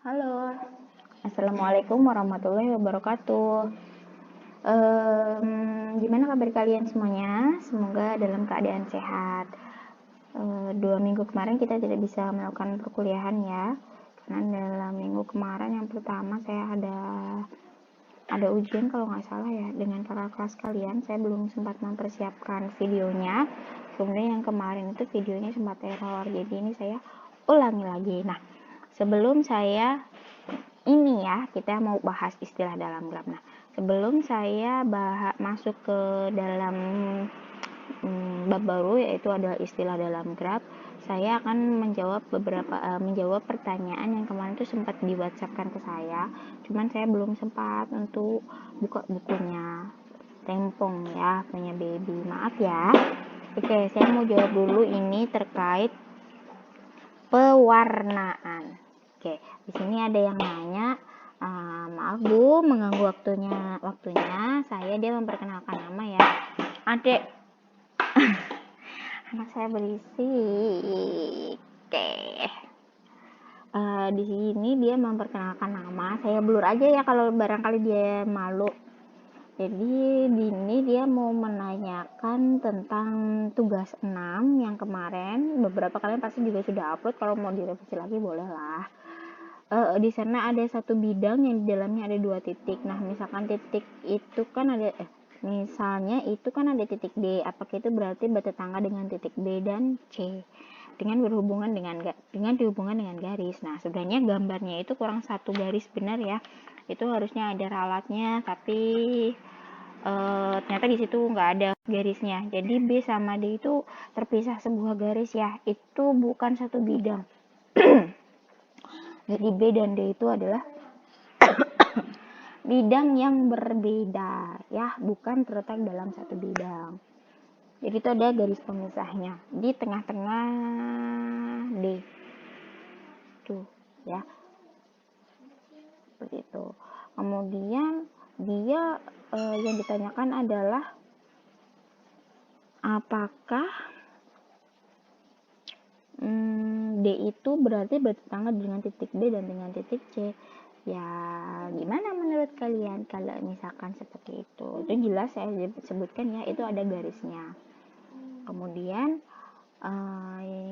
Halo, Assalamualaikum warahmatullahi wabarakatuh. Gimana kabar kalian semuanya? Semoga dalam keadaan sehat. 2 minggu kemarin kita tidak bisa melakukan perkuliahan ya, karena dalam minggu kemarin yang pertama saya ada ujian kalau nggak salah ya dengan kakak kelas kalian. Saya belum sempat mempersiapkan videonya. Kemudian yang kemarin itu videonya sempat error, jadi ini saya ulangi lagi. Nah, sebelum saya ini ya, kita mau bahas istilah dalam grab. Nah, sebelum saya masuk ke dalam bab baru, yaitu adalah istilah dalam grab, saya akan menjawab pertanyaan yang kemarin itu sempat di WhatsApp-kan ke saya. Cuman saya belum sempat untuk buka bukunya. Rempong ya, punya baby. Maaf ya. Oke, saya mau jawab dulu ini terkait pewarnaan. Oke, di sini ada yang nanya, maaf Bu, mengganggu waktunya. Saya dia memperkenalkan nama ya. Adek, anak saya berisik. Oke. Di sini dia memperkenalkan nama. Saya blur aja ya kalau barangkali dia malu. Jadi di ini dia mau menanyakan tentang tugas 6 yang kemarin. Beberapa kalian pasti juga sudah upload, kalau mau direvisi lagi boleh lah. Di sana ada satu bidang yang di dalamnya ada 2 titik. Nah, misalkan titik itu kan ada misalnya itu kan ada titik D. Apakah itu berarti bertetangga dengan titik B dan C? Dengan dihubungkan dengan garis. Nah, sebenarnya gambarnya itu kurang 1 garis benar ya. Itu harusnya ada ralatnya, tapi ternyata di situ nggak ada garisnya. Jadi B sama D itu terpisah sebuah garis ya. Itu bukan satu bidang. Jadi B dan D itu adalah bidang yang berbeda ya, bukan terletak dalam satu bidang. Jadi itu ada garis pemisahnya di tengah-tengah D tuh ya, seperti itu. Kemudian dia yang ditanyakan adalah apakah D itu berarti bertetangga dengan titik B dan dengan titik C. Ya, gimana menurut kalian kalau misalkan seperti itu? Itu jelas saya sebutkan ya, itu ada garisnya. Kemudian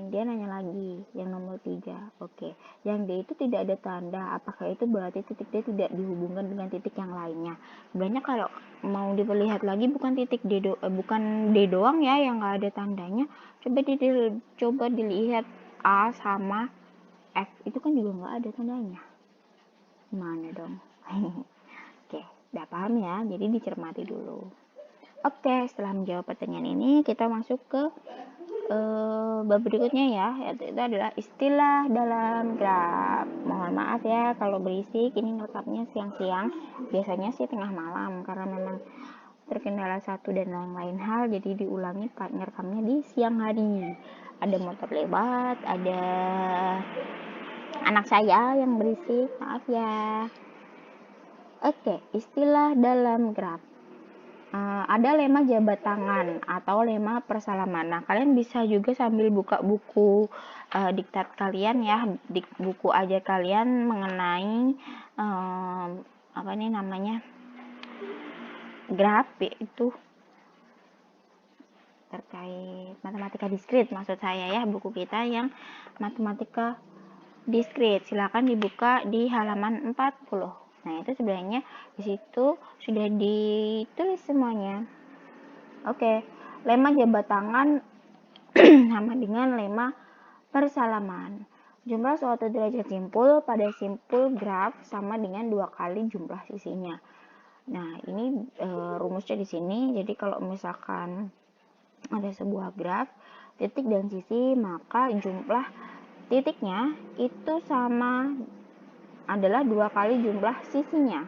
dia nanya lagi yang nomor 3. Oke, yang D itu tidak ada tanda. Apakah itu berarti titik D tidak dihubungkan dengan titik yang lainnya? Sebenarnya kalau mau dilihat lagi bukan titik D bukan D doang ya yang nggak ada tandanya. Coba dilihat A sama F, itu kan juga nggak ada tandanya. Gimana dong? Oke, udah paham ya, jadi dicermati dulu. Oke, setelah menjawab pertanyaan ini kita masuk ke bab berikutnya ya, yaitu itu adalah istilah dalam grab. Mohon maaf ya kalau berisik, ini ngerekamnya siang-siang, biasanya sih tengah malam karena memang terkendala satu dan lain-lain hal, jadi diulangi ngerekamnya di siang hari. Ada motor lewat, ada anak saya yang berisik, maaf ya. Oke, istilah dalam grab. Ada lema jabat tangan atau lema persalaman. Nah, kalian bisa juga sambil buka buku diktat kalian ya, buku aja kalian mengenai apa nih namanya, graf itu terkait matematika diskrit maksud saya ya, buku kita yang matematika diskrit. Silakan dibuka di halaman 40. Nah, itu sebenarnya di situ sudah ditulis semuanya. Oke, lema jabat tangan sama dengan lema persalaman. Jumlah suatu derajat simpul pada simpul graf sama dengan 2 kali jumlah sisinya. Nah, ini rumusnya di sini. Jadi kalau misalkan ada sebuah graf, titik dan sisi, maka jumlah titiknya itu sama adalah 2 kali jumlah sisinya.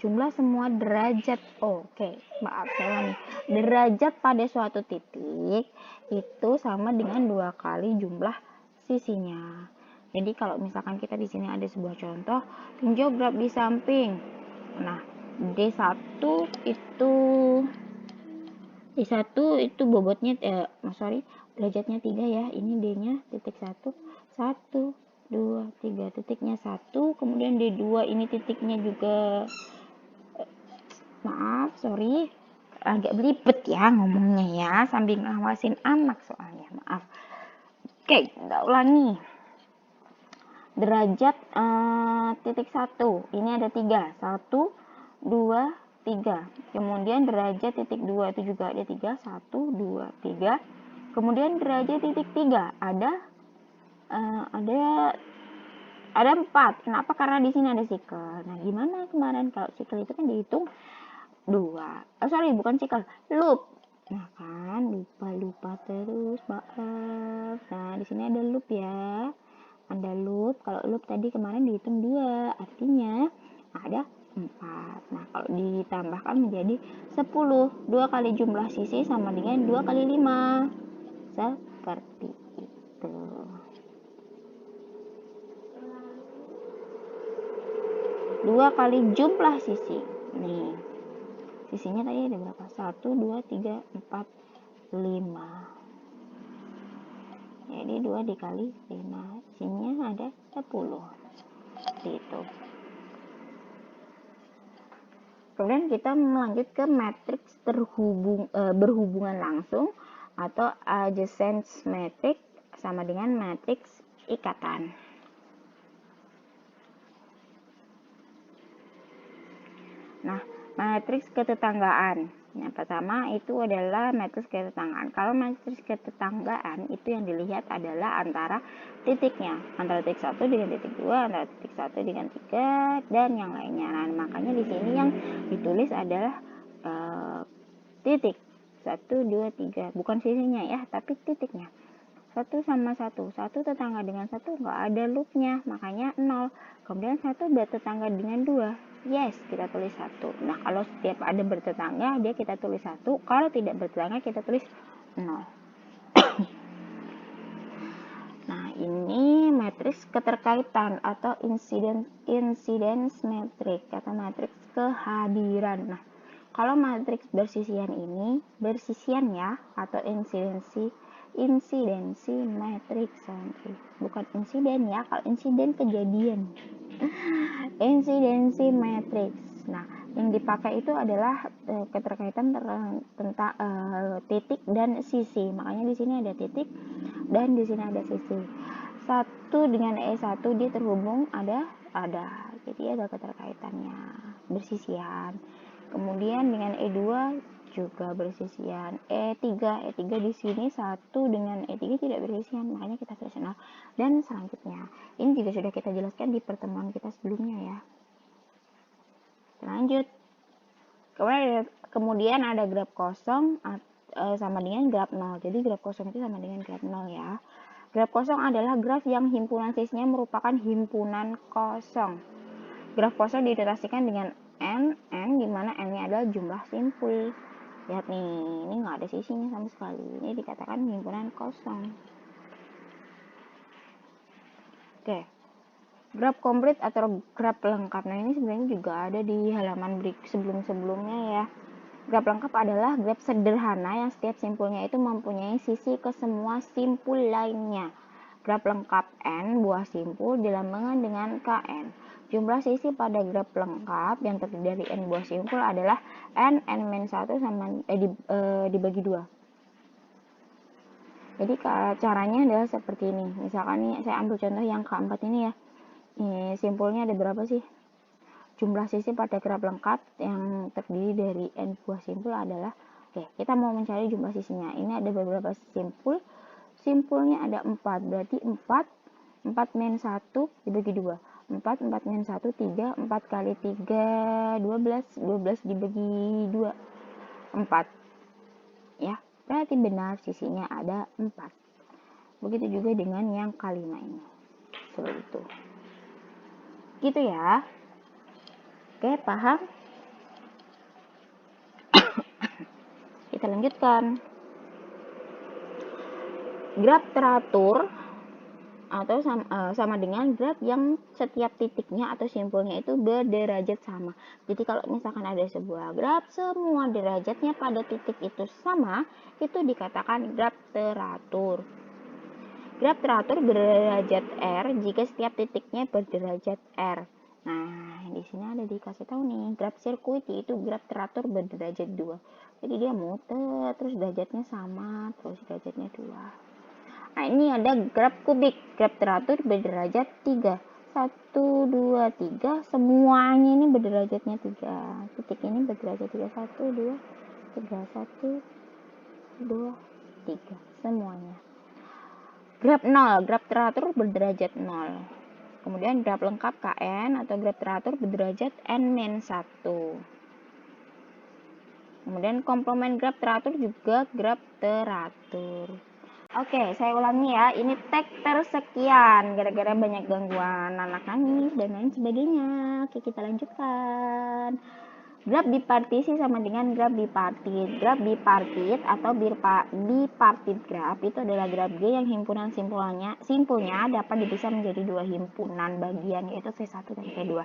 Jumlah semua derajat, maaf saya nih, derajat pada suatu titik itu sama dengan 2 kali jumlah sisinya. Jadi kalau misalkan kita di sini ada sebuah contoh, tinjau graf di samping. Nah, D1 itu bobotnya derajatnya 3 ya. Ini D-nya titik 1, 2, 3, titiknya 1, kemudian di 2 ini titiknya juga, maaf, sorry, agak belibet ya ngomongnya ya, sambil ngawasin anak soalnya, maaf. Oke, kita ulangi. Derajat titik 1, ini ada 3, 1, 2, 3. Kemudian derajat titik 2 itu juga ada 3, 1, 2, 3. Kemudian derajat titik 3 ada 4. Kenapa? Karena di sini ada sikel. Nah, gimana kemarin kalau sikel itu kan dihitung 2. Sorry, bukan sikel, loop. Nah, kan lupa terus, maaf. Nah, di sini ada loop ya. Ada loop. Kalau loop tadi kemarin dihitung 2, artinya ada 4. Nah, kalau ditambahkan menjadi 10. 2 kali jumlah sisi sama dengan 2 kali 5. Seperti itu. 2 kali jumlah sisi. Nih, sisinya tadi ada berapa? 1, 2, 3, 4, 5. Jadi 2 dikali 5, sisinya ada 10. Seperti itu. Kemudian kita melanjut ke matriks berhubungan langsung atau adjacent matrix sama dengan matriks ikatan. Nah, matriks ketetanggaan. Yang pertama itu adalah matriks ketetanggaan. Kalau matriks ketetanggaan itu yang dilihat adalah antara titiknya, antara titik 1 dengan titik 2, antara titik 1 dengan 3, dan yang lainnya. Nah, makanya di sini yang ditulis adalah titik 1, 2, 3. Bukan sisinya ya, tapi titiknya. 1 sama 1. 1 tetangga dengan 1 nggak ada loopnya, makanya 0. Kemudian 1 bertetangga dengan 2. Yes, kita tulis 1. Nah, kalau setiap ada bertetangga, dia kita tulis 1. Kalau tidak bertetangga, kita tulis 0. Nah, ini matriks keterkaitan atau incidence matrix atau matriks kehadiran. Nah, kalau matriks bersisian ini, bersisian ya, atau insidensi matrix, bukan insiden ya, kalau insiden kejadian. Insidensi matrix. Nah, yang dipakai itu adalah keterkaitan tentang titik dan sisi. Makanya di sini ada titik dan di sini ada sisi. 1 dengan E1 dia terhubung ada. Jadi ada keterkaitannya, bersisian. Kemudian dengan E2 juga bersisian. E3 di sini 1 dengan E3 tidak bersisian, makanya kita tulis 0. Dan selanjutnya, ini juga sudah kita jelaskan di pertemuan kita sebelumnya ya. Lanjut. Kemudian ada graf kosong sama dengan graf 0. Jadi graf kosong itu sama dengan graf 0 ya. Graf kosong adalah graf yang himpunan sisinya merupakan himpunan kosong. Graf kosong didotasikan dengan n di mana n-nya adalah jumlah simpul. Lihat nih, ini nggak ada sisinya sama sekali. Ini dikatakan himpunan kosong. Oke. Graf komplit atau graf lengkap. Nah, ini sebenarnya juga ada di halaman sebelum-sebelumnya ya. Graf lengkap adalah graf sederhana yang setiap simpulnya itu mempunyai sisi ke semua simpul lainnya. Graf lengkap n buah simpul dilambangkan dengan Kn. Jumlah sisi pada graf lengkap yang terdiri dari n buah simpul adalah n-1 sama dibagi 2. Jadi caranya adalah seperti ini. Misalkan nih saya ambil contoh yang keempat ini ya. Ini simpulnya ada berapa sih? Jumlah sisi pada graf lengkap yang terdiri dari n buah simpul adalah, oke, kita mau mencari jumlah sisinya. Ini ada beberapa simpul. Simpulnya ada 4, berarti 4 min 1 dibagi 2. 4 min 1 3, 4 kali 3 12 dibagi 2 4 ya, berarti benar sisinya ada 4. Begitu juga dengan yang kelima ini, seperti itu gitu ya. Oke, paham? Kita lanjutkan. Graf teratur atau sama dengan graf yang setiap titiknya atau simpulnya itu berderajat sama. Jadi kalau misalkan ada sebuah graf semua derajatnya pada titik itu sama, itu dikatakan graf teratur. Graf teratur berderajat R jika setiap titiknya berderajat R. Nah, di sini ada dikasih tahu nih, graf sirkuit yaitu graf teratur berderajat 2. Jadi dia muter, terus derajatnya sama, terus derajatnya 2. Nah, ini ada graf kubik, graf teratur berderajat 3. 1, 2, 3, semuanya ini berderajatnya 3. Titik ini berderajat 3. 1, 2, 3. 1, 2, 3. Semuanya. Graf 0, graf teratur berderajat 0. Kemudian graf lengkap KN atau graf teratur berderajat N-1. Kemudian komplement graf teratur juga graf teratur. Oke, saya ulangi ya. Ini tag tersekian gara-gara banyak gangguan anak nangis dan lain sebagainya. Oke, kita lanjutkan. Graf bipartisi sama dengan graf bipartit. Graf bipartit atau bipartit graf itu adalah graf G yang himpunan simpulnya dapat dipisah menjadi dua himpunan bagian, yaitu V1 dan V2.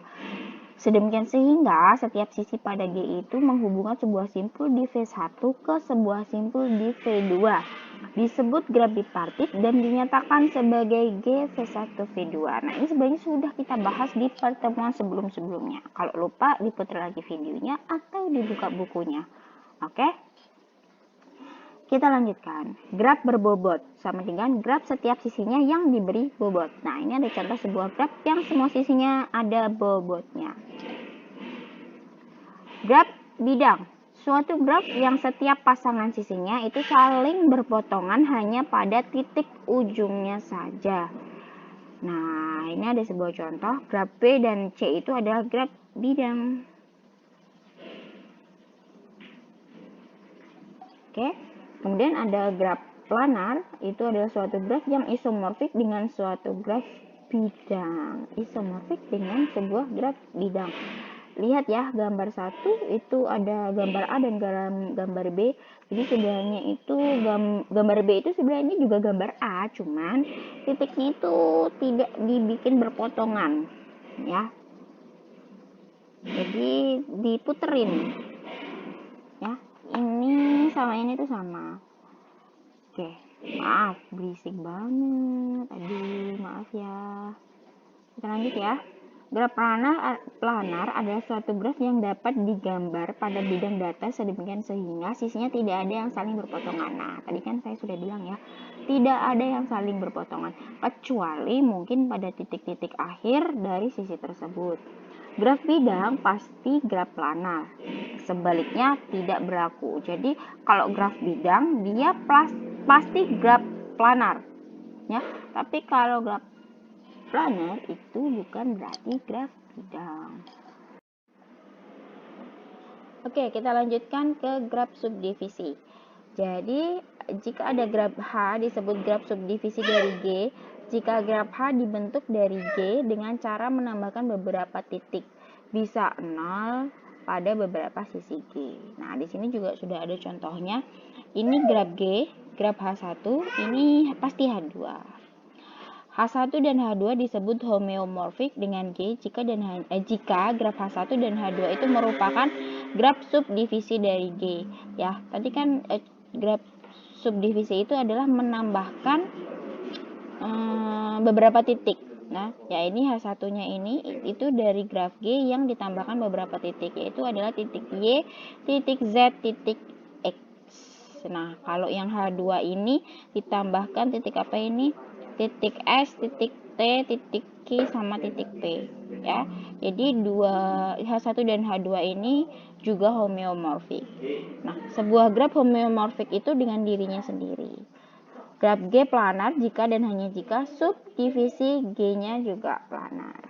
Sedemikian sehingga setiap sisi pada G itu menghubungkan sebuah simpul di V1 ke sebuah simpul di V2. Disebut graf bipartit dan dinyatakan sebagai G V1 V2. Nah, ini sebenarnya sudah kita bahas di pertemuan sebelum-sebelumnya. Kalau lupa, diputar lagi videonya atau dibuka bukunya. Oke? Kita lanjutkan. Graf berbobot sama dengan graf setiap sisinya yang diberi bobot. Nah, ini ada contoh sebuah graf yang semua sisinya ada bobotnya. Graf bidang. Suatu graf yang setiap pasangan sisinya itu saling berpotongan hanya pada titik ujungnya saja. Nah, ini ada sebuah contoh. Graf B dan C itu adalah graf bidang. Oke. Kemudian ada graf planar. Itu adalah suatu graf yang isomorfik dengan suatu graf bidang. Isomorfik dengan sebuah graf bidang. Lihat ya, gambar 1 itu ada gambar A dan gambar B. Jadi sebenarnya itu gambar B itu sebenarnya juga gambar A, cuman titiknya itu tidak dibikin berpotongan, ya. Jadi diputerin, ya. Ini sama ini tuh sama. Oke, maaf berisik banget. Aduh, maaf ya. Kita lanjut ya. Graf planar adalah suatu graf yang dapat digambar pada bidang data sedemikian sehingga sisinya tidak ada yang saling berpotongan. Nah, tadi kan saya sudah bilang ya, tidak ada yang saling berpotongan, kecuali mungkin pada titik-titik akhir dari sisi tersebut. Graf bidang pasti graf planar, sebaliknya tidak berlaku. Jadi, kalau graf bidang, dia pasti graf planar. Ya, tapi kalau graf planar itu bukan berarti graf bidang. Oke, kita lanjutkan ke graf subdivisi. Jadi, jika ada graf H disebut graf subdivisi dari G, jika graf H dibentuk dari G dengan cara menambahkan beberapa titik, bisa 0 pada beberapa sisi G. Nah, di sini juga sudah ada contohnya. Ini graf G, graf H1, ini pasti H2. H1 dan H2 disebut homeomorfik dengan G jika graf H1 dan H2 itu merupakan graf subdivisi dari G. Ya, tadi kan graf subdivisi itu adalah menambahkan beberapa titik. Nah, ya ini H1-nya ini itu dari graf G yang ditambahkan beberapa titik, yaitu adalah titik Y, titik Z, titik X. Nah, kalau yang H2 ini ditambahkan titik apa ini? Titik S, titik T, titik Q, sama titik P, ya. Jadi H1 dan H2 ini juga homeomorfik. Nah, sebuah graf homeomorfik itu dengan dirinya sendiri. Graf G planar jika dan hanya jika subdivisi G-nya juga planar.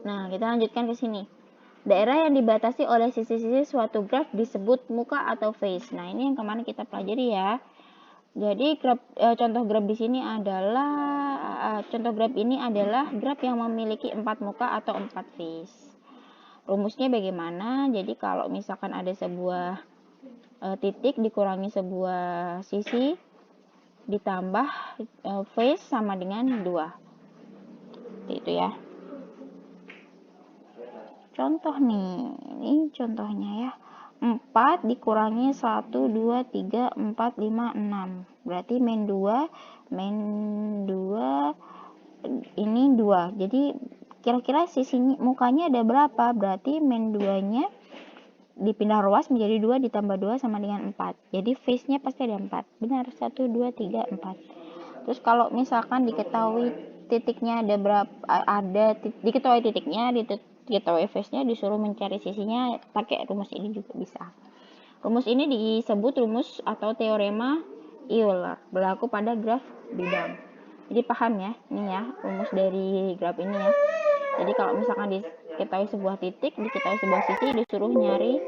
Nah, kita lanjutkan ke sini. Daerah yang dibatasi oleh sisi-sisi suatu graf disebut muka atau face. Nah, ini yang kemarin kita pelajari ya. Jadi contoh graf di sini adalah graf yang memiliki 4 muka atau 4 face. Rumusnya bagaimana? Jadi kalau misalkan ada sebuah titik dikurangi sebuah sisi ditambah face sama dengan 2. Itu ya. Contoh nih, ini contohnya ya. 4 dikurangi 1, 2, 3, 4, 5, 6. Berarti min 2 ini 2. Jadi kira-kira sisi mukanya ada berapa? Berarti min 2-nya dipindah ruas menjadi 2 ditambah 2 sama dengan 4. Jadi face-nya pasti ada 4. Benar, 1, 2, 3, 4. Terus kalau misalkan diketahui titiknya ada berapa, diketahui titiknya, diketahui face-nya, disuruh mencari sisinya, pakai rumus ini juga bisa. Rumus ini disebut rumus atau teorema Euler, berlaku pada graf bidang. Jadi paham ya, ini ya rumus dari graf ini ya. Jadi kalau misalkan diketahui sebuah titik, diketahui sebuah sisi, disuruh nyari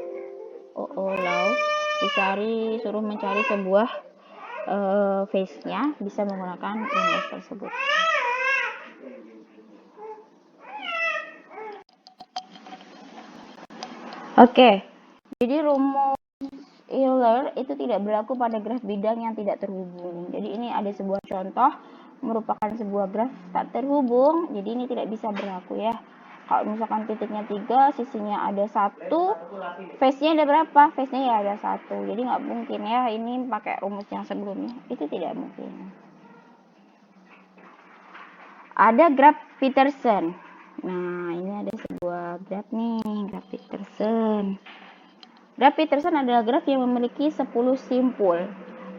suruh mencari sebuah face-nya, bisa menggunakan rumus tersebut. Oke, jadi rumus Euler itu tidak berlaku pada graf bidang yang tidak terhubung. Jadi ini ada sebuah contoh merupakan sebuah graf tak terhubung, jadi ini tidak bisa berlaku ya. Kalau misalkan titiknya 3, sisinya ada 1, face-nya ada berapa? Face-nya ya ada 1. Jadi nggak mungkin ya ini pakai rumus yang sebelumnya. Itu tidak mungkin. Ada graf Petersen. Nah, ini ada sebuah graf nih, graf Petersen. Graf Petersen adalah graf yang memiliki 10 simpul,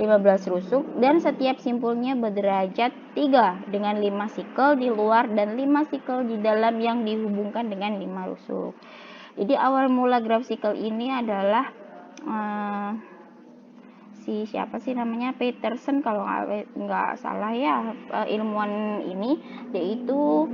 15 rusuk, dan setiap simpulnya berderajat 3 dengan 5 sikel di luar dan 5 sikel di dalam yang dihubungkan dengan 5 rusuk. Jadi awal mula graf sikel ini adalah siapa sih namanya, Petersen kalau nggak salah ya, ilmuwan ini, yaitu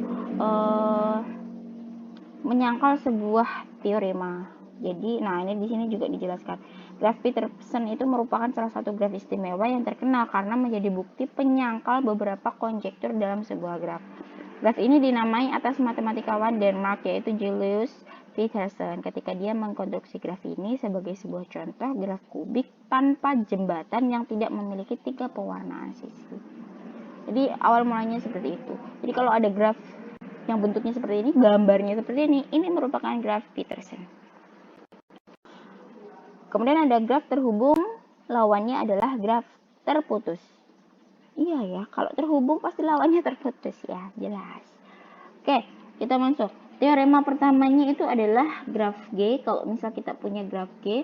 menyangkal sebuah teorema. Jadi, nah ini di sini juga dijelaskan. Graf Petersen itu merupakan salah satu graf istimewa yang terkenal karena menjadi bukti penyangkal beberapa konjektur dalam sebuah graf. Graf ini dinamai atas matematikawan Denmark yaitu Julius Petersen ketika dia mengkonstruksi graf ini sebagai sebuah contoh graf kubik tanpa jembatan yang tidak memiliki 3 pewarnaan sisi. Jadi awal mulanya seperti itu. Jadi kalau ada graf yang bentuknya seperti ini, gambarnya seperti ini merupakan graf Petersen. Kemudian ada graf terhubung, lawannya adalah graf terputus. Iya ya, kalau terhubung pasti lawannya terputus ya, jelas. Oke, kita masuk. Teorema pertamanya itu adalah graf G. Kalau misal kita punya graf G,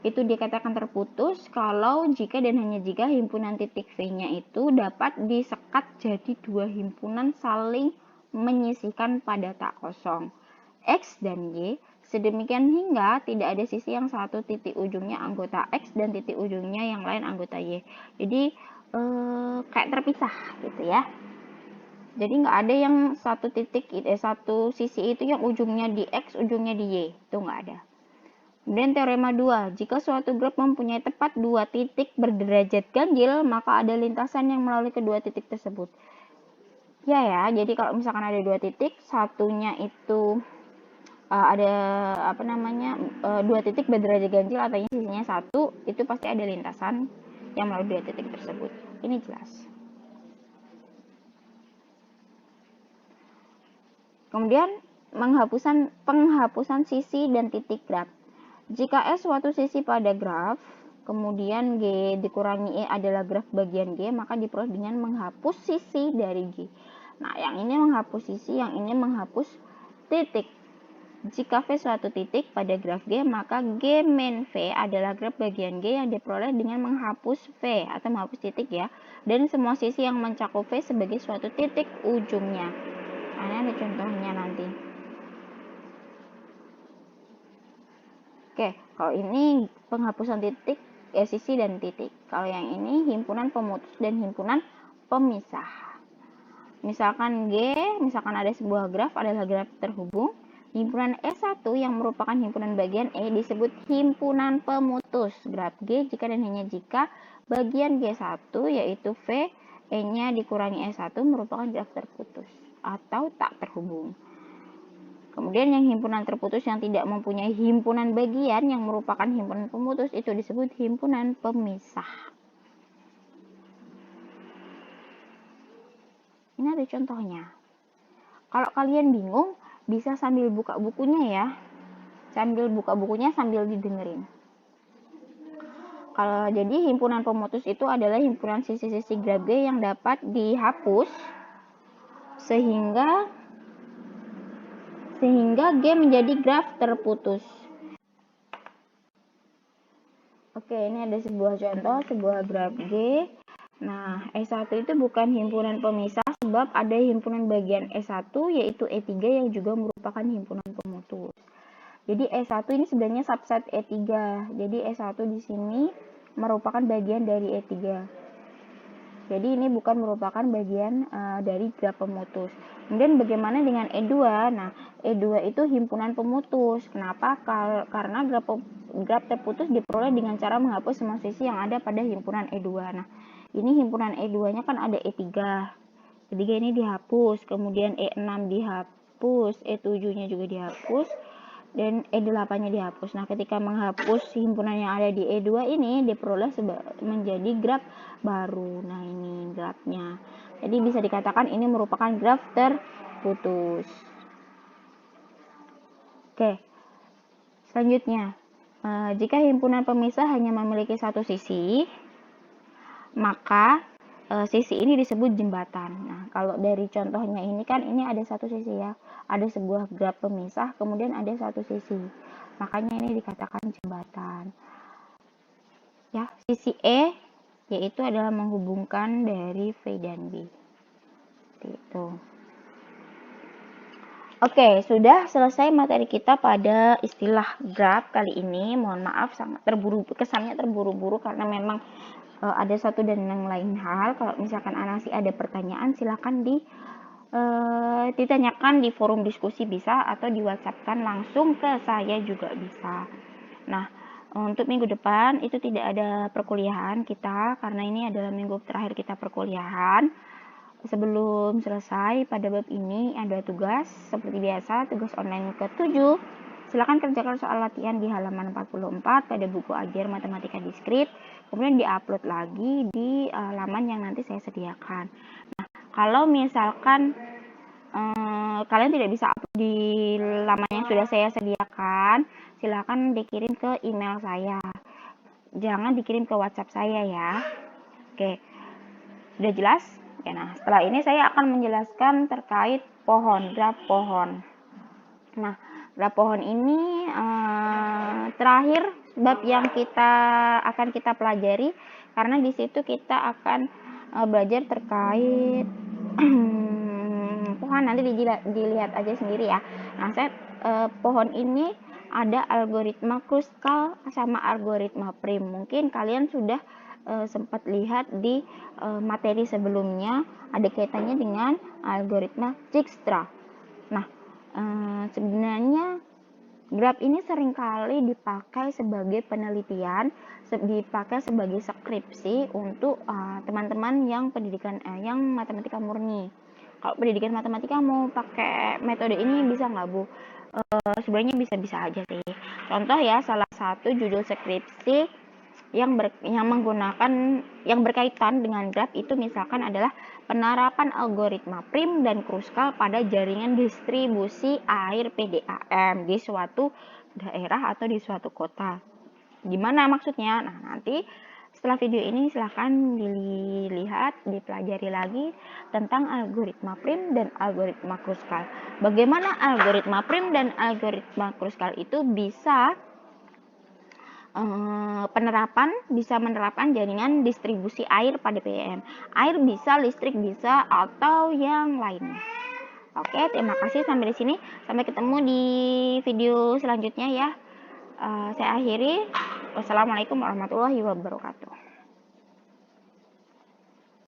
itu dikatakan terputus kalau jika dan hanya jika himpunan titik V-nya itu dapat disekat jadi 2 himpunan saling menyisihkan pada tak kosong X dan Y, sedemikian hingga tidak ada sisi yang satu titik ujungnya anggota X dan titik ujungnya yang lain anggota Y. Jadi kayak terpisah gitu ya. Jadi nggak ada yang satu sisi itu yang ujungnya di X, ujungnya di Y, itu nggak ada. Kemudian teorema 2, jika suatu graf mempunyai tepat 2 titik berderajat ganjil, maka ada lintasan yang melalui kedua titik tersebut. Ya, jadi kalau misalkan ada 2 titik, satunya itu ada 2 titik berderajat ganjil, artinya sisinya 1, itu pasti ada lintasan yang melalui 2 titik tersebut. Ini jelas. Kemudian penghapusan sisi dan titik graf. Jika S suatu sisi pada graf, kemudian G dikurangi E adalah graf bagian G, maka diperoleh dengan menghapus sisi dari G. Nah, yang ini menghapus sisi, yang ini menghapus titik. Jika V suatu titik pada graf G, maka G min V adalah graf bagian G yang diperoleh dengan menghapus V atau menghapus titik ya, dan semua sisi yang mencakup V sebagai suatu titik ujungnya. Nah, ini ada contohnya nanti. Oke, kalau ini penghapusan titik, sisi dan titik. Kalau yang ini himpunan pemutus dan himpunan pemisah. Misalkan ada sebuah graf adalah graf terhubung. Himpunan E1 yang merupakan himpunan bagian E disebut himpunan pemutus graf G jika dan hanya jika bagian G1 yaitu V, E-nya dikurangi E1 merupakan graf terputus atau tak terhubung. Kemudian yang himpunan terputus yang tidak mempunyai himpunan bagian yang merupakan himpunan pemutus itu disebut himpunan pemisah. Ini ada contohnya. Kalau kalian bingung, bisa sambil buka bukunya ya. Sambil buka bukunya sambil didengerin. Jadi himpunan pemutus itu adalah himpunan sisi-sisi graf G yang dapat dihapus sehingga G menjadi graf terputus. Oke, ini ada sebuah contoh, sebuah graf G. Nah, E1 itu bukan himpunan pemisah sebab ada himpunan bagian E1 yaitu E3 yang juga merupakan himpunan pemutus. Jadi E1 ini sebenarnya subset E3. Jadi E1 di sini merupakan bagian dari E3. Jadi ini bukan merupakan bagian dari graf pemutus. Kemudian bagaimana dengan E2? Nah, E2 itu himpunan pemutus. Kenapa? Karena graf terputus diperoleh dengan cara menghapus semua sisi yang ada pada himpunan E2. Nah, ini himpunan E2-nya kan ada E3. E3 ini dihapus, kemudian E6 dihapus, E7-nya juga dihapus, dan E8-nya dihapus. Nah, ketika menghapus himpunan yang ada di E2 ini diperoleh menjadi graf baru. Nah, ini grafnya. Jadi bisa dikatakan ini merupakan graf terputus. Oke. Selanjutnya, jika himpunan pemisah hanya memiliki satu sisi, maka sisi ini disebut jembatan. Nah, kalau dari contohnya ini kan ini ada satu sisi ya. Ada sebuah graf pemisah, kemudian ada satu sisi. Makanya ini dikatakan jembatan. Ya, sisi E yaitu adalah menghubungkan dari V dan B. Gitu. Oke, sudah selesai materi kita pada istilah graf kali ini. Mohon maaf sangat kesannya terburu-buru karena memang ada satu dan yang lain hal. Kalau misalkan Anasi ada pertanyaan, silakan ditanyakan di forum diskusi bisa, atau di WhatsApp-kan langsung ke saya juga bisa. Nah, untuk minggu depan itu tidak ada perkuliahan kita karena ini adalah minggu terakhir kita perkuliahan. Sebelum selesai pada bab ini ada tugas seperti biasa, tugas online ke-7. Silakan kerjakan soal latihan di halaman 44 pada buku ajar matematika diskrit, kemudian diupload lagi di halaman yang nanti saya sediakan. Nah, kalau misalkan kalian tidak bisa upload di laman yang sudah saya sediakan, silakan dikirim ke email saya. Jangan dikirim ke WhatsApp saya ya. Oke, sudah jelas? Ya, nah, setelah ini saya akan menjelaskan terkait pohon, graf pohon. Nah, graf pohon ini terakhir bab yang akan kita pelajari, karena di situ kita akan belajar terkait pohon. Nanti dilihat aja sendiri ya. Nah, pohon ini ada algoritma Kruskal sama algoritma Prim. Mungkin kalian sudah sempat lihat di materi sebelumnya, ada kaitannya dengan algoritma Dijkstra. Nah, sebenarnya graf ini seringkali dipakai sebagai penelitian, dipakai sebagai skripsi untuk teman-teman yang pendidikan yang matematika murni. Kalau pendidikan matematika mau pakai metode ini bisa nggak, Bu? Sebenarnya bisa-bisa aja sih. Contoh ya, salah satu judul skripsi yang berkaitan dengan graf itu misalkan adalah penerapan algoritma Prim dan Kruskal pada jaringan distribusi air PDAM di suatu daerah atau di suatu kota. Gimana maksudnya? Nah, nanti setelah video ini silahkan dilihat, dipelajari lagi tentang algoritma Prim dan algoritma Kruskal. Bagaimana algoritma Prim dan algoritma Kruskal itu bisa bisa menerapkan jaringan distribusi air pada PDAM. Air bisa, listrik bisa, atau yang lainnya. Oke, terima kasih sampai di sini. Sampai ketemu di video selanjutnya ya. Saya akhiri. Wassalamualaikum warahmatullahi wabarakatuh.